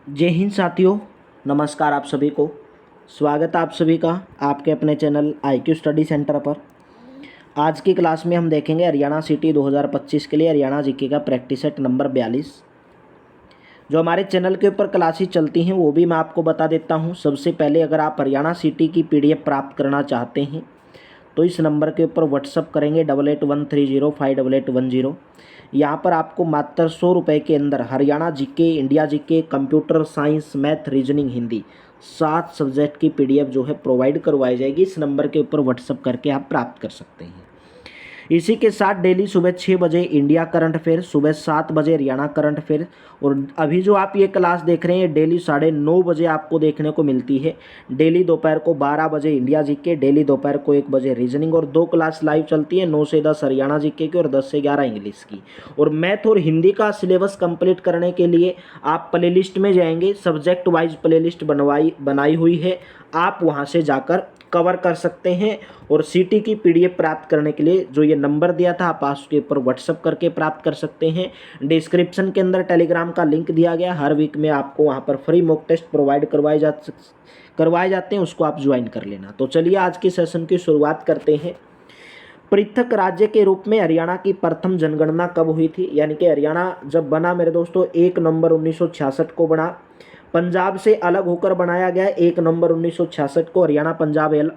जय हिंद साथियों, नमस्कार आप सभी को। स्वागत है आप सभी का आपके अपने चैनल IQ स्टडी सेंटर पर। आज की क्लास में हम देखेंगे हरियाणा सिटी 2025 के लिए हरियाणा जीके का प्रैक्टिस सेट नंबर 42। जो हमारे चैनल के ऊपर क्लासेस चलती हैं वो भी मैं आपको बता देता हूं। सबसे पहले अगर आप हरियाणा सिटी की PDF प्राप्त करना चाहते हैं तो इस नंबर के ऊपर व्हाट्सअप करेंगे 8813058810। यहाँ पर आपको मात्र 100 रुपये के अंदर Haryana GK, India GK, computer science, math, reasoning, Hindi 7 subject की PDF जो है प्रोवाइड करवाई जाएगी। इस नंबर के ऊपर व्हाट्सअप करके आप प्राप्त कर सकते हैं। इसी के साथ डेली सुबह 6 बजे इंडिया करंट अफेयर, सुबह 7 बजे हरियाणा करंट अफेयर, और अभी जो आप ये क्लास देख रहे हैं डेली 9:30 बजे आपको देखने को मिलती है। डेली दोपहर को 12 बजे इंडिया जीके, डेली दोपहर को 1 बजे रीजनिंग, और 2 क्लास लाइव चलती है 9 से 10 हरियाणा जीके की और 10 से 11 इंग्लिश की। और मैथ और हिंदी का सिलेबस कंप्लीट करने के लिए आप प्लेलिस्ट में जाएंगे, सब्जेक्ट वाइज प्लेलिस्ट बनाई हुई है, आप वहाँ से जाकर कवर कर सकते हैं। और सिटी की PDF प्राप्त करने के लिए जो ये नंबर दिया था आप उसके ऊपर व्हाट्सअप करके प्राप्त कर सकते हैं। डिस्क्रिप्शन के अंदर टेलीग्राम का लिंक दिया गया। हर वीक में आपको वहाँ पर फ्री मॉक टेस्ट प्रोवाइड करवाए जाते हैं, उसको आप ज्वाइन कर लेना। तो चलिए आज के सेशन की शुरुआत करते हैं। पृथक राज्य के रूप में हरियाणा की प्रथम जनगणना कब हुई थी? यानी कि हरियाणा जब बना मेरे दोस्तों 1 नवंबर 1966 को बना। पंजाब से अलग होकर बनाया गया 1 नवंबर 1966 को। हरियाणा पंजाब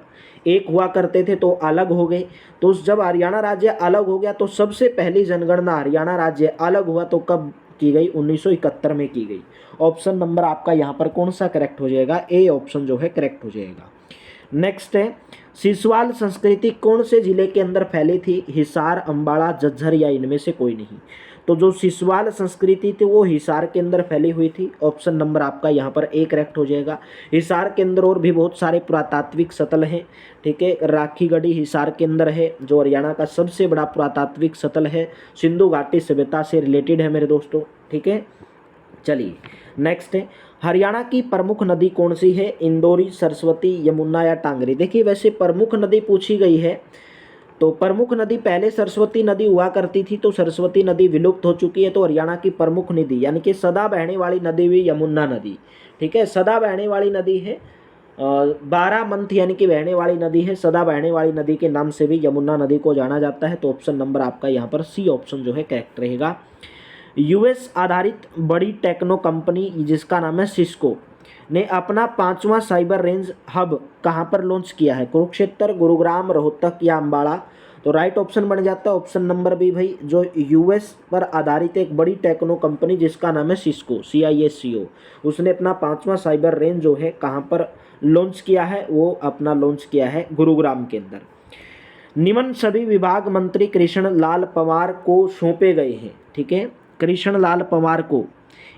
एक हुआ करते थे तो अलग हो गए। तो जब हरियाणा राज्य अलग हो गया तो सबसे पहली जनगणना हरियाणा राज्य अलग हुआ तो कब की गई? 1971 में की गई। ऑप्शन नंबर आपका यहाँ पर कौन सा करेक्ट हो जाएगा? ए ऑप्शन जो है करेक्ट हो जाएगा। नेक्स्ट है, सिसवाल संस्कृति कौन से जिले के अंदर फैली थी? हिसार, अंबाला, झज्जर या इनमें से कोई नहीं। तो जो सिसवाल संस्कृति थी वो हिसार के अंदर फैली हुई थी। ऑप्शन नंबर आपका यहाँ पर ए करेक्ट हो जाएगा। हिसार के अंदर और भी बहुत सारे पुरातात्विक स्थल हैं, ठीक है। राखी गढ़ी हिसार के अंदर है जो हरियाणा का सबसे बड़ा पुरातात्विक स्थल है, सिंधु घाटी सभ्यता से रिलेटेड है मेरे दोस्तों, ठीक है। चलिए नेक्स्ट है, हरियाणा की प्रमुख नदी कौन सी है? इंदौरी, सरस्वती, यमुना या टांगरी। देखिए वैसे प्रमुख नदी पूछी गई है तो प्रमुख नदी पहले सरस्वती नदी हुआ करती थी, तो सरस्वती नदी विलुप्त हो चुकी है। तो हरियाणा की प्रमुख नदी यानी कि सदा बहने वाली नदी हुई यमुना नदी, ठीक है। सदा बहने वाली नदी है, 12 मंथ यानी कि बहने वाली नदी है। सदा बहने वाली नदी के नाम से भी यमुना नदी को जाना जाता है। तो ऑप्शन नंबर आपका यहाँ पर सी ऑप्शन जो है करेक्ट रहेगा। US आधारित बड़ी टेक्नो कंपनी जिसका नाम है सिस्को ने अपना 5वां साइबर रेंज हब कहां पर लॉन्च किया है? कुरुक्षेत्र, गुरुग्राम, रोहतक या अंबाला। तो राइट ऑप्शन बन जाता है ऑप्शन नंबर बी भाई। जो US पर आधारित एक बड़ी टेक्नो कंपनी जिसका नाम है सिस्को, CISCO, उसने अपना 5वां साइबर रेंज जो है कहां पर लॉन्च किया है? वो अपना लॉन्च किया है गुरुग्राम के अंदर। निम्न सभी विभाग मंत्री कृष्ण लाल पंवार को सौंपे गए हैं, ठीक है। कृष्ण लाल पंवार को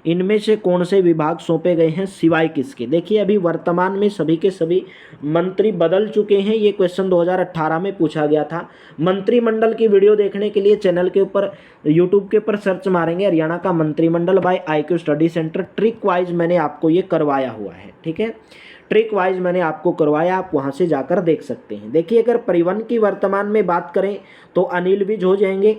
इनमें से कौन से विभाग सौंपे गए हैं सिवाय किसके? देखिए अभी वर्तमान में सभी के सभी मंत्री बदल चुके हैं। ये क्वेश्चन 2018 में पूछा गया था। मंत्रिमंडल की वीडियो देखने के लिए चैनल के ऊपर यूट्यूब के ऊपर सर्च मारेंगे हरियाणा का मंत्रिमंडल by IQ study centre. Trick wise मैंने आपको ये करवाया हुआ है, ठीक है। ट्रिक वाइज मैंने आपको करवाया, आप वहां से जाकर देख सकते हैं। देखिए अगर परिवहन की वर्तमान में बात करें तो अनिल विज हो जाएंगे।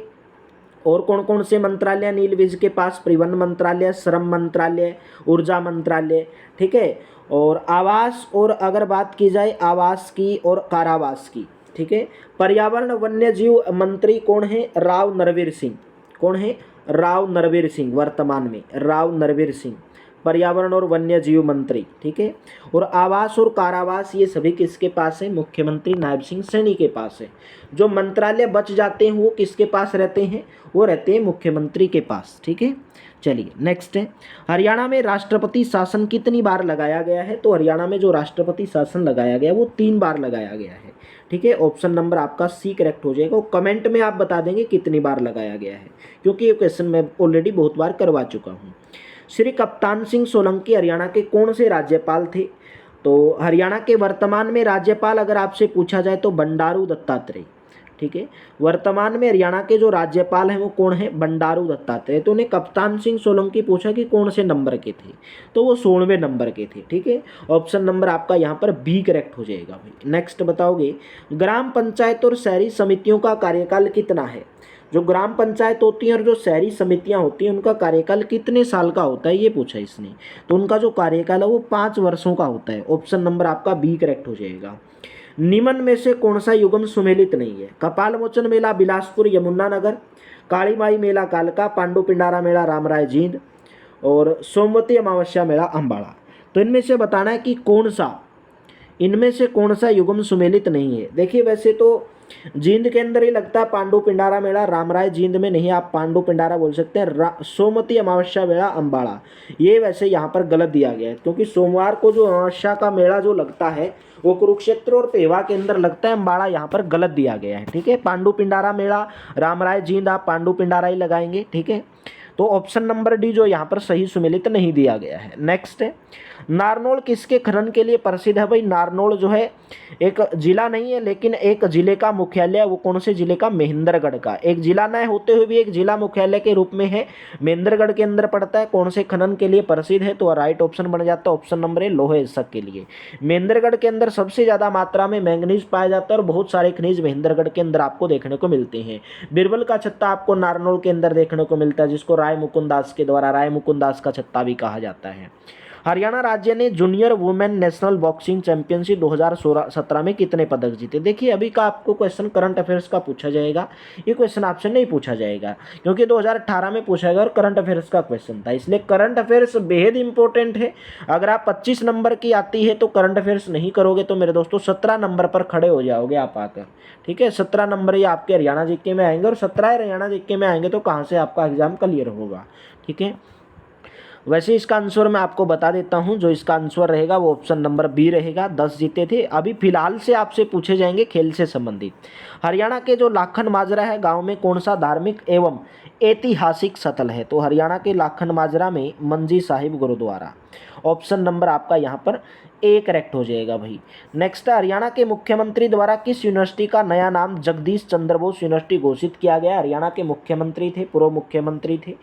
और कौन कौन से मंत्रालय अनिल विज के पास? परिवहन मंत्रालय, श्रम मंत्रालय, ऊर्जा मंत्रालय, ठीक है। और आवास, और अगर बात की जाए आवास की और कारावास की, ठीक है। पर्यावरण वन्य जीव मंत्री कौन है? राव नरवीर सिंह। कौन है? राव नरवीर सिंह। वर्तमान में राव नरवीर सिंह पर्यावरण और वन्य जीव मंत्री, ठीक है। और आवास और कारावास ये सभी किसके पास है? मुख्यमंत्री नायब सिंह सैनी के पास है। जो मंत्रालय बच जाते हैं वो किसके पास रहते हैं? वो रहते हैं मुख्यमंत्री के पास, ठीक है। चलिए नेक्स्ट है, हरियाणा में राष्ट्रपति शासन कितनी बार लगाया गया है? तो हरियाणा में जो राष्ट्रपति शासन लगाया गया वो 3 बार लगाया गया है, ठीक है। ऑप्शन नंबर आपका सी करेक्ट हो जाएगा। कमेंट में आप बता देंगे कितनी बार लगाया गया है, क्योंकि ये क्वेश्चन मैं ऑलरेडी बहुत बार करवा चुका हूँ। श्री कप्तान सिंह सोलंकी हरियाणा के कौन से राज्यपाल थे? तो हरियाणा के वर्तमान में राज्यपाल अगर आपसे पूछा जाए तो बंडारू दत्तात्रेय, ठीक है। वर्तमान में हरियाणा के जो राज्यपाल हैं वो कौन है? बंडारू दत्तात्रेय। तो उन्हें कप्तान सिंह सोलंकी पूछा कि कौन से नंबर के थे, तो वो 16वें नंबर के थे, ठीक है। ऑप्शन नंबर आपका यहाँ पर बी करेक्ट हो जाएगा भाई। नेक्स्ट बताओगे, ग्राम पंचायत और शहरी समितियों का कार्यकाल कितना है? जो ग्राम पंचायत होती हैं और जो शहरी समितियां होती हैं उनका कार्यकाल कितने साल का होता है, ये पूछा इसने। तो उनका जो कार्यकाल है वो 5 वर्षों का होता है। ऑप्शन नंबर आपका बी करेक्ट हो जाएगा। निम्न में से कौन सा युग्म सुमेलित नहीं है? कपाल मोचन मेला बिलासपुर यमुनानगर, काली माई मेला कालका, पांडु पिंडारा मेला रामराय जींद और सोमवती अमावस्या मेला अम्बाड़ा। तो इनमें से बताना है कि इनमें से कौन सा युग्म सुमेलित नहीं है। देखिए वैसे तो जींद के अंदर ही लगता है पांडु पिंडारा मेला, रामराय जींद में नहीं, आप पांडु पिंडारा बोल सकते हैं। सोमवती अमावस्या मेला अम्बाड़ा, ये वैसे यहाँ पर गलत दिया गया है, क्योंकि सोमवार को जो अमावस्या का मेला जो लगता है वो कुरुक्षेत्र और पेवा के अंदर लगता है, अम्बाड़ा यहाँ पर गलत दिया गया है। ठीक है, पांडु पिंडारा मेला, रामराय जींद, आप पांडु पिंडारा ही लगाएंगे। ठीक है, तो ऑप्शन नंबर डी जो यहाँ पर सही सुमेलित नहीं दिया गया है। नेक्स्ट है, नारनौल किसके खनन के लिए प्रसिद्ध है? भाई नारनौल जो है एक जिला नहीं है, लेकिन एक जिले का मुख्यालय है। वो कौन से जिले का? महेंद्रगढ़ का। एक जिला न होते हुए भी एक जिला मुख्यालय के रूप में है, महेंद्रगढ़ के अंदर पड़ता है। कौन से खनन के लिए प्रसिद्ध है? तो राइट ऑप्शन बन जाता है ऑप्शन नंबर ए, लोहे इसक के लिए। महेंद्रगढ़ के अंदर सबसे ज्यादा मात्रा में मैंगनीज पाया जाता है और बहुत सारे खनिज महेंद्रगढ़ के अंदर आपको देखने को मिलते हैं। बिरबल का छत्ता आपको नारनौल के अंदर देखने को मिलता है, जिसको राय मुकुंद दास के द्वारा राय मुकुंद दास का छत्ता भी कहा जाता है। हरियाणा राज्य ने junior women national boxing championship 2017 में कितने पदक जीते? देखिए अभी का आपको क्वेश्चन करंट अफेयर्स का पूछा जाएगा, ये क्वेश्चन आपसे नहीं पूछा जाएगा, क्योंकि 2018 में पूछा गया और करंट अफेयर्स का क्वेश्चन था, इसलिए करंट अफेयर्स बेहद इंपॉर्टेंट है। अगर आप 25 नंबर की आती है तो करंट अफेयर्स नहीं करोगे तो मेरे दोस्तों 17 नंबर पर खड़े हो जाओगे आप आकर। ठीक है, 17 नंबर ये आपके हरियाणा जीके में आएंगे और 17 हरियाणा जीके में आएंगे तो कहाँ से आपका एग्जाम क्लियर होगा। ठीक है, वैसे इसका आंसर मैं आपको बता देता हूं, जो इसका आंसर रहेगा वो ऑप्शन नंबर बी रहेगा। 10 जीते थे। अभी फिलहाल से आपसे पूछे जाएंगे खेल से संबंधित। हरियाणा के जो लाखन माजरा है गांव में कौन सा धार्मिक एवं ऐतिहासिक स्थल है? तो हरियाणा के लाखन माजरा में मंजी साहिब गुरुद्वारा। ऑप्शन नंबर आपका यहाँ पर ए करेक्ट हो जाएगा भाई। नेक्स्ट है, हरियाणा के मुख्यमंत्री द्वारा किस यूनिवर्सिटी का नया नाम जगदीश चंद्र बोस यूनिवर्सिटी घोषित किया गया? हरियाणा के मुख्यमंत्री थे, पूर्व मुख्यमंत्री थे,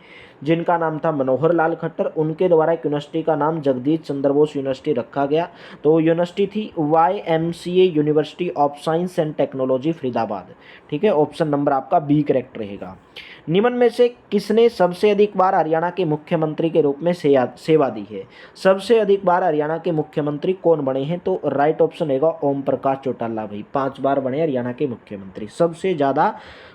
जिनका नाम था मनोहर लाल खट्टर, उनके द्वारा एक यूनिवर्सिटी का नाम जगदीश चंद्र बोस यूनिवर्सिटी रखा गया। तो यूनिवर्सिटी थी YMCA university of science and technology Faridabad. ठीक है, ऑप्शन नंबर आपका बी करेक्ट रहेगा। निम्न में से किसने सबसे अधिक बार हरियाणा के मुख्यमंत्री के रूप में सेवा दी है? सबसे अधिक बार हरियाणा के मुख्यमंत्री कौन बने हैं? तो राइट ऑप्शन रहेगा ओम प्रकाश चौटाला भाई। 5 बार बने हरियाणा के मुख्यमंत्री। सबसे ज्यादा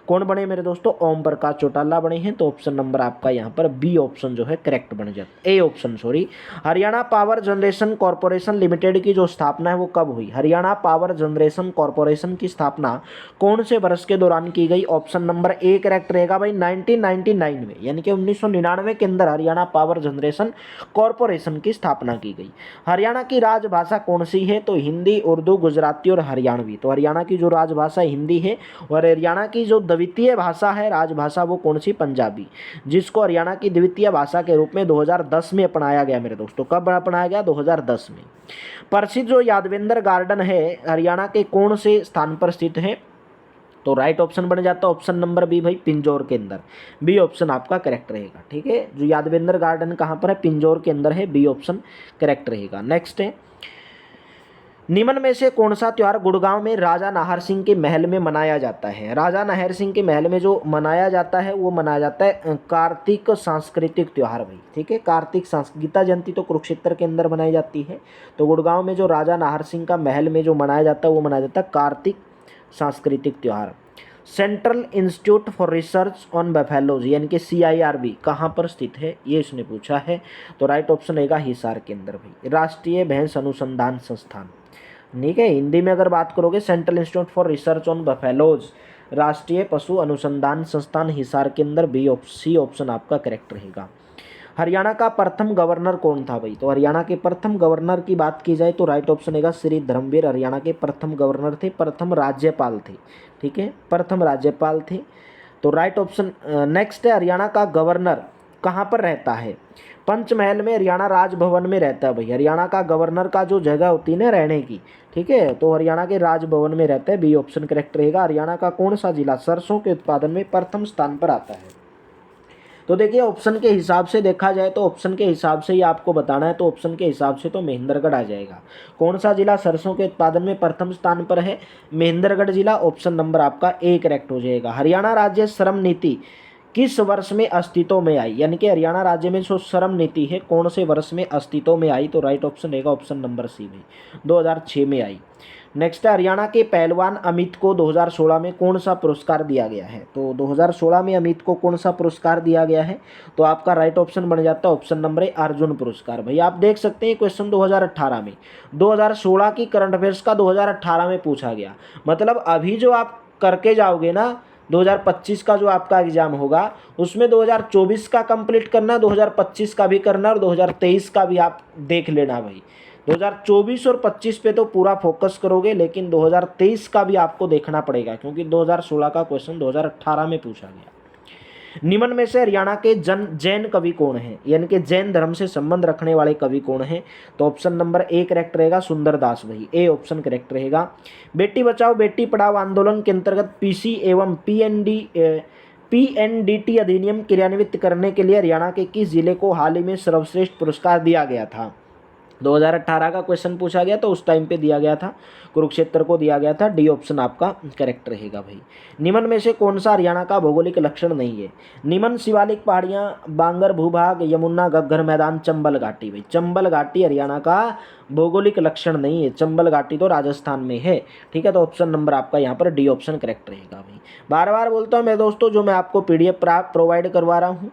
कौन बने मेरे दोस्तों? ओम प्रकाश चौटाला बने हैं। तो ऑप्शन नंबर आपका यहाँ पर बी ऑप्शन जो है करेक्ट बन जाता है, A option sorry. Haryana power generation corporation limited की जो स्थापना है वो कब हुई? हरियाणा पावर जनरेशन कॉर्पोरेशन की स्थापना कौन से वर्ष के दौरान की गई? ऑप्शन नंबर ए करेक्ट रहेगा भाई 1999 में, यानी कि 1999 के अंदर हरियाणा पावर जनरेशन कॉर्पोरेशन की स्थापना की गई। हरियाणा की राजभाषा कौन सी है? तो हिंदी, उर्दू, गुजराती और हरियाणवी। तो हरियाणा की जो राजभाषा हिंदी है और हरियाणा की जो द्वितीय भाषा है राजभाषा वो कौन सी? पंजाबी, जिसको हरियाणा की द्वितीय भाषा के रूप में 2010 में अपनाया गया मेरे दोस्तों। कब अपनाया गया? 2010 में। प्रसिद्ध जो यादवेंद्र गार्डन है हरियाणा के कौन से स्थान पर स्थित है? तो राइट ऑप्शन बन जाता है ऑप्शन नंबर बी भाई, पिंजौर के अंदर। बी ऑप्शन आपका करेक्ट रहेगा। ठीक है, जो यादवेंद्र गार्डन कहाँ पर है? पिंजौर के अंदर है। बी ऑप्शन करेक्ट रहेगा। नेक्स्ट है, निम्न में से कौन सा त्योहार गुड़गांव में राजा नाहर सिंह के महल में मनाया जाता है? राजा नाहर सिंह के महल में जो मनाया जाता है वो मनाया जाता है कार्तिक सांस्कृतिक त्योहार भाई। ठीक है, कार्तिक गीता जयंती तो कुरुक्षेत्र के अंदर मनाई जाती है, तो गुड़गांव में जो राजा नाहर सिंह का महल में जो मनाया जाता है वो मनाया जाता है कार्तिक सांस्कृतिक त्योहार। Central institute for research on buffaloes यानी कि CIRB कहाँ पर स्थित है? ये इसने पूछा है। तो राइट ऑप्शन रहेगा हिसार के अंदर भाई। राष्ट्रीय भैंस अनुसंधान संस्थान। ठीक है, हिंदी में अगर बात करोगे central institute for research on buffaloes, राष्ट्रीय पशु अनुसंधान संस्थान हिसार के अंदर। सी ऑप्शन आपका करेक्ट रहेगा। हरियाणा का प्रथम गवर्नर कौन था भाई? तो हरियाणा के प्रथम गवर्नर की बात की जाए तो राइट ऑप्शन रहेगा श्री धर्मवीर हरियाणा के प्रथम गवर्नर थे, प्रथम राज्यपाल थे। ठीक है, प्रथम राज्यपाल थे। तो राइट ऑप्शन। नेक्स्ट है, हरियाणा का गवर्नर कहाँ पर रहता है? पंचमहल में, हरियाणा राजभवन में रहता है भाई। हरियाणा का गवर्नर का जो जगह होती है ना रहने की, ठीक है, तो हरियाणा के राजभवन में रहता है। बी ऑप्शन करेक्ट रहेगा। हरियाणा का कौन सा जिला सरसों के उत्पादन में प्रथम स्थान पर आता है? तो देखिए ऑप्शन के हिसाब से देखा जाए तो ऑप्शन के हिसाब से ही आपको बताना है, तो ऑप्शन के हिसाब से तो महेंद्रगढ़ आ जाएगा। कौन सा जिला सरसों के उत्पादन में प्रथम स्थान पर है? महेंद्रगढ़ जिला, ऑप्शन नंबर आपका ए करेक्ट हो जाएगा। हरियाणा राज्य श्रम नीति किस वर्ष में अस्तित्व में आई? यानी कि हरियाणा राज्य में जो श्रम नीति है कौन से वर्ष में अस्तित्व में आई? तो राइट ऑप्शन रहेगा ऑप्शन नंबर सी भाई, 2006 में आई। नेक्स्ट है, हरियाणा के पहलवान अमित को 2016 में कौन सा पुरस्कार दिया गया है? तो 2016 में अमित को कौन सा पुरस्कार दिया गया है? तो आपका राइट ऑप्शन बन जाता है ऑप्शन नंबर ए, अर्जुन पुरस्कार। भाई आप देख सकते हैं क्वेश्चन 2018 में, 2016 की करंट अफेयर्स का 2018 में पूछा गया। मतलब अभी जो आप करके जाओगे ना 2025 का जो आपका एग्जाम होगा उसमें 2024 का कंप्लीट करना, 2025 का भी करना और 2023 का भी आप देख लेना भाई। 2024 और 25 पे तो पूरा फोकस करोगे, लेकिन 2023 का भी आपको देखना पड़ेगा क्योंकि 2016 का क्वेश्चन 2018 में पूछा गया। निम्न में से हरियाणा के जैन कवि कौन है? यानी कि जैन धर्म से संबंध रखने वाले कवि कौन है? तो ऑप्शन नंबर ए करेक्ट रहेगा, सुंदर दास भाई, ए ऑप्शन करेक्ट रहेगा। बेटी बचाओ बेटी पढ़ाओ आंदोलन के अंतर्गत पीसी एवं पीएनडीटी अधिनियम क्रियान्वित करने के लिए हरियाणा के किस जिले को हाल ही में सर्वश्रेष्ठ पुरस्कार दिया गया था? 2018 का क्वेश्चन पूछा गया तो उस टाइम पे दिया गया था, कुरुक्षेत्र को दिया गया था। डी ऑप्शन आपका करेक्ट रहेगा भाई। निम्न में से कौन सा हरियाणा का भौगोलिक लक्षण नहीं है? निम्न शिवालिक पहाड़ियाँ, बांगर भूभाग, यमुना घग्गर मैदान, चंबल घाटी। भाई चंबल घाटी हरियाणा का भौगोलिक लक्षण नहीं है, चंबल घाटी तो राजस्थान में है। ठीक है, तो ऑप्शन नंबर आपका यहाँ पर डी ऑप्शन करेक्ट रहेगा भाई। बार बार बोलता हूँ मैं दोस्तों, जो मैं आपको PDF प्रोवाइड करवा रहा हूँ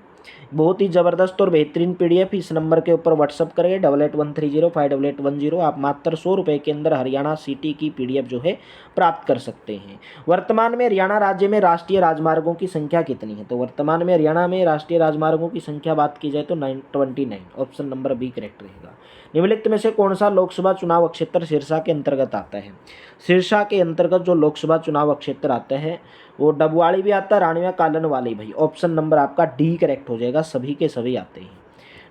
बहुत ही ज़बरदस्त और बेहतरीन PDF, इस नंबर के ऊपर व्हाट्सअप करेंगे 8813058810। आप मात्र 100 रुपये के अंदर हरियाणा सिटी की PDF जो है प्राप्त कर सकते हैं। वर्तमान में हरियाणा राज्य में राष्ट्रीय राजमार्गों की संख्या कितनी है? तो वर्तमान में हरियाणा में राष्ट्रीय राजमार्गों की संख्या बात की जाए तो 29, ऑप्शन नंबर बी करेक्ट रहेगा। निम्नलिखित में से कौन सा लोकसभा चुनाव क्षेत्र सिरसा के अंतर्गत आता है? सिरसा के अंतर्गत जो लोकसभा चुनाव क्षेत्र आता है वो डबवाड़ी भी आता है, रानिया कालन वाली। भाई ऑप्शन नंबर आपका डी करेक्ट हो जाएगा, सभी के सभी आते हैं।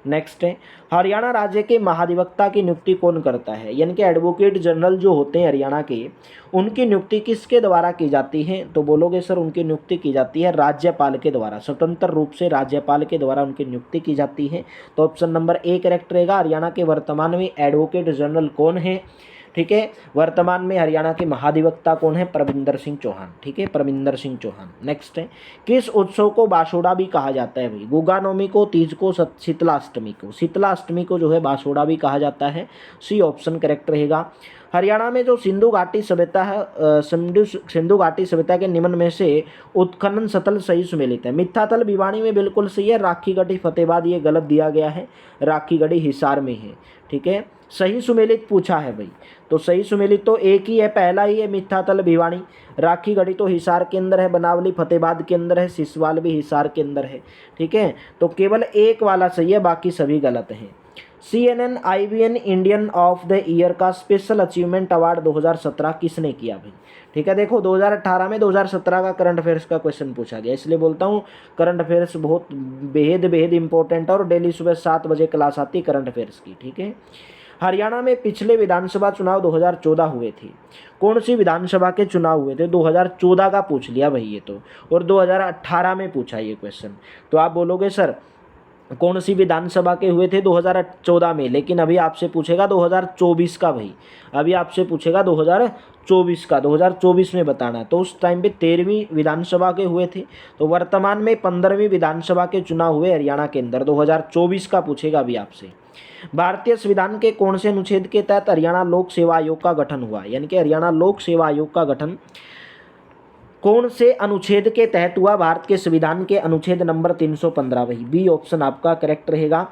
नेक्स्ट है, हरियाणा राज्य के महाधिवक्ता की नियुक्ति कौन करता है? यानी कि एडवोकेट जनरल जो होते हैं हरियाणा के, उनकी नियुक्ति किसके द्वारा की जाती है? तो बोलोगे सर उनकी नियुक्ति की जाती है राज्यपाल के द्वारा, स्वतंत्र रूप से राज्यपाल के द्वारा उनकी नियुक्ति की जाती है। तो ऑप्शन नंबर ए करेक्ट रहेगा। हरियाणा के वर्तमान में एडवोकेट जनरल कौन है? ठीक है, वर्तमान में हरियाणा के महाधिवक्ता कौन है? परमिंदर सिंह चौहान। ठीक है, परमिंदर सिंह चौहान। नेक्स्ट है, किस उत्सव को बासोड़ा भी कहा जाता है? भाई गुगा नवमी को, तीज को, शीतला अष्टमी को। शीतला अष्टमी को जो है बासोड़ा भी कहा जाता है, सी ऑप्शन करेक्ट रहेगा। हरियाणा में जो सिंधु घाटी सभ्यता है, सिंधु घाटी सभ्यता के निम्न में से उत्खनन स्थल सही सुमेलित है? मिथ्यातल भिवानी में बिल्कुल सही है, राखीगढ़ी फतेहाबाद ये गलत दिया गया है, राखीगढ़ी हिसार में है। ठीक है, सही सुमेलित पूछा है भाई, तो सही सुमेलित तो एक ही है, पहला ही है मिथ्यातल भिवानी। राखीगढ़ी तो हिसार के अंदर है, बनावली फतेहाबाद के अंदर है, सिसवाल भी हिसार के अंदर है। ठीक है, तो केवल एक वाला सही है, बाकी सभी गलत हैं। CNN IBN Indian of the year का स्पेशल अचीवमेंट अवार्ड 2017 किसने किया भाई? ठीक है, देखो 2018 में 2017 का करंट अफेयर्स का क्वेश्चन पूछा गया, इसलिए बोलता हूँ करंट अफेयर्स बहुत बेहद इंपॉर्टेंट है और डेली सुबह 7 बजे क्लास आती है करंट अफेयर्स की। ठीक है, हरियाणा में पिछले विधानसभा चुनाव 2014 हुए थे, कौन सी विधानसभा के चुनाव हुए थे? 2014 का पूछ लिया भाई ये तो, और 2018 में पूछा ये क्वेश्चन। तो आप बोलोगे सर कौन सी विधानसभा के हुए थे 2014 में, लेकिन अभी आपसे पूछेगा 2024 का भाई, अभी आपसे पूछेगा 2024 का, 2024 में बताना। तो उस टाइम पे 13वीं विधानसभा के हुए थे, तो वर्तमान में 15वीं विधानसभा के चुनाव हुए हरियाणा के अंदर, 2024 का पूछेगा अभी आपसे। भारतीय संविधान के कौन से अनुच्छेद के तहत हरियाणा लोक सेवा आयोग का गठन हुआ? यानी कि हरियाणा लोक सेवा आयोग का गठन कौन से अनुच्छेद के तहत हुआ? भारत के संविधान के अनुच्छेद नंबर 315 भाई, बी ऑप्शन आपका करेक्ट रहेगा।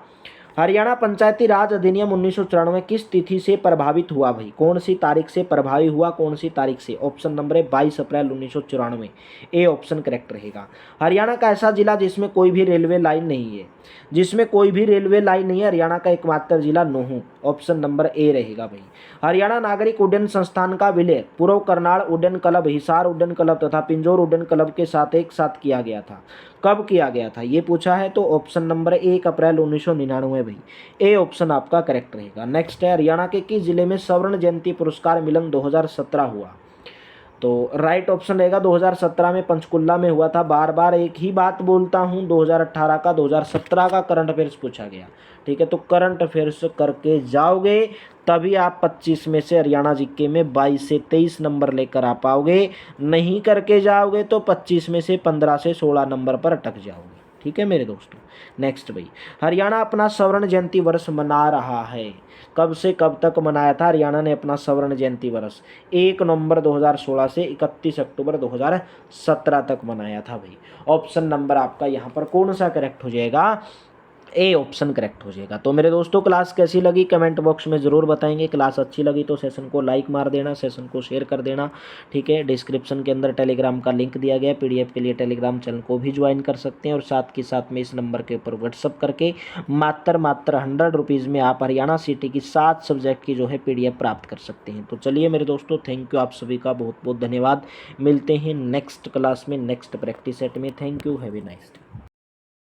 हरियाणा पंचायती राज अधिनियम 1994 किस तिथि से प्रभावित हुआ भाई? कौन सी तारीख से प्रभावित हुआ, कौन सी तारीख से? ऑप्शन नंबर है 22 अप्रैल 1994, ए ऑप्शन करेक्ट रहेगा। हरियाणा का ऐसा जिला जिसमें कोई भी रेलवे लाइन नहीं है, जिसमें कोई भी रेलवे लाइन नहीं है, हरियाणा का एकमात्र जिला नूहू, ऑप्शन नंबर ए रहेगा भाई। हरियाणा नागरिक उड्डयन संस्थान का विलय पूर्व करनाल उड्डयन क्लब, हिसार उड्डयन क्लब तथा पिंजौर उड्डयन क्लब के साथ एक साथ किया गया था, कब किया गया था ये पूछा है। तो ऑप्शन नंबर 1 अप्रैल 1999 भाई, ए ऑप्शन आपका करेक्ट रहेगा। नेक्स्ट है, हरियाणा के किस जिले में स्वर्ण जयंती पुरस्कार मिलन 2017 हुआ? तो राइट ऑप्शन रहेगा 2017 में पंचकुला में हुआ था। बार बार एक ही बात बोलता हूँ, 2018 का 2017 का करंट अफेयर्स पूछा गया। ठीक है, तो करंट अफेयर्स करके जाओगे तभी आप 25 में से हरियाणा जीके में 22 से 23 नंबर लेकर आ पाओगे। नहीं करके जाओगे तो 25 में से 15 से 16 नंबर पर अटक जाओगे। ठीक है मेरे दोस्तों। नेक्स्ट भाई, हरियाणा अपना स्वर्ण जयंती वर्ष मना रहा है। कब से कब तक मनाया था हरियाणा ने अपना स्वर्ण जयंती वर्ष? 1 नवंबर 2016 से 31 अक्टूबर 2017 तक मनाया था भाई। ऑप्शन नंबर आपका यहाँ पर कौन सा करेक्ट हो जाएगा? ए ऑप्शन करेक्ट हो जाएगा। तो मेरे दोस्तों क्लास कैसी लगी कमेंट बॉक्स में ज़रूर बताएंगे। क्लास अच्छी लगी तो सेशन को लाइक मार देना, सेशन को शेयर कर देना। ठीक है, डिस्क्रिप्शन के अंदर टेलीग्राम का लिंक दिया गया है, पीडीएफ के लिए टेलीग्राम चैनल को भी ज्वाइन कर सकते हैं। और साथ के साथ में इस नंबर के ऊपर व्हाट्सअप करके मात्र 100 रुपीज़ में आप हरियाणा सिटी की 7 सब्जेक्ट की जो है पीडीएफ प्राप्त कर सकते हैं। तो चलिए मेरे दोस्तों, थैंक यू, आप सभी का बहुत बहुत धन्यवाद। मिलते हैं नेक्स्ट क्लास में, नेक्स्ट प्रैक्टिस सेट में। Thank you, have a nice day.